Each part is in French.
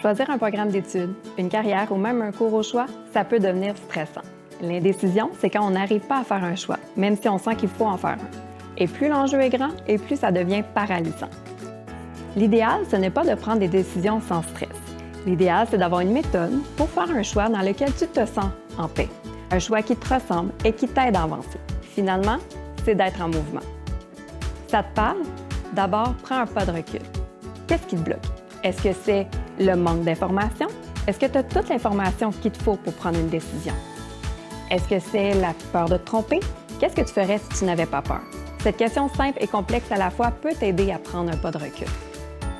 Choisir un programme d'études, une carrière ou même un cours au choix, ça peut devenir stressant. L'indécision, c'est quand on n'arrive pas à faire un choix, même si on sent qu'il faut en faire un. Et plus l'enjeu est grand, et plus ça devient paralysant. L'idéal, ce n'est pas de prendre des décisions sans stress. L'idéal, c'est d'avoir une méthode pour faire un choix dans lequel tu te sens en paix. Un choix qui te ressemble et qui t'aide à avancer. Finalement, c'est d'être en mouvement. Ça te parle? D'abord, prends un pas de recul. Qu'est-ce qui te bloque? Est-ce que c'est le manque d'information? Est-ce que tu as toute l'information qu'il te faut pour prendre une décision? Est-ce que c'est la peur de te tromper? Qu'est-ce que tu ferais si tu n'avais pas peur? Cette question simple et complexe à la fois peut t'aider à prendre un pas de recul.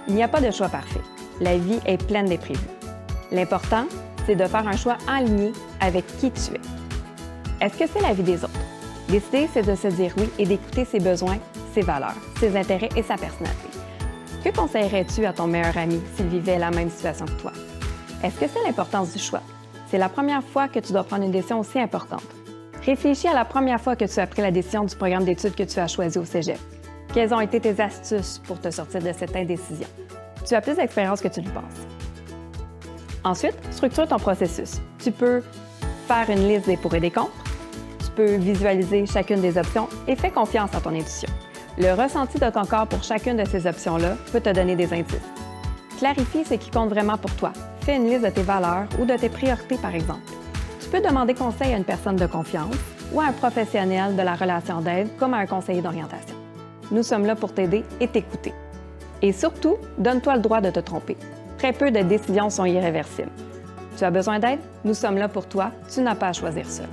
Il n'y a pas de choix parfait. La vie est pleine d'imprévus. L'important, c'est de faire un choix aligné avec qui tu es. Est-ce que c'est la vie des autres? Décider, c'est de se dire oui et d'écouter ses besoins, ses valeurs, ses intérêts et sa personnalité. Que conseillerais-tu à ton meilleur ami s'il vivait la même situation que toi? Est-ce que c'est l'importance du choix? C'est la première fois que tu dois prendre une décision aussi importante. Réfléchis à la première fois que tu as pris la décision du programme d'études que tu as choisi au cégep. Quelles ont été tes astuces pour te sortir de cette indécision? Tu as plus d'expérience que tu le penses. Ensuite, structure ton processus. Tu peux faire une liste des pour et des contre. Tu peux visualiser chacune des options et fais confiance à ton intuition. Le ressenti de ton corps pour chacune de ces options-là peut te donner des indices. Clarifie ce qui compte vraiment pour toi. Fais une liste de tes valeurs ou de tes priorités, par exemple. Tu peux demander conseil à une personne de confiance ou à un professionnel de la relation d'aide comme à un conseiller d'orientation. Nous sommes là pour t'aider et t'écouter. Et surtout, donne-toi le droit de te tromper. Très peu de décisions sont irréversibles. Tu as besoin d'aide? Nous sommes là pour toi. Tu n'as pas à choisir seul.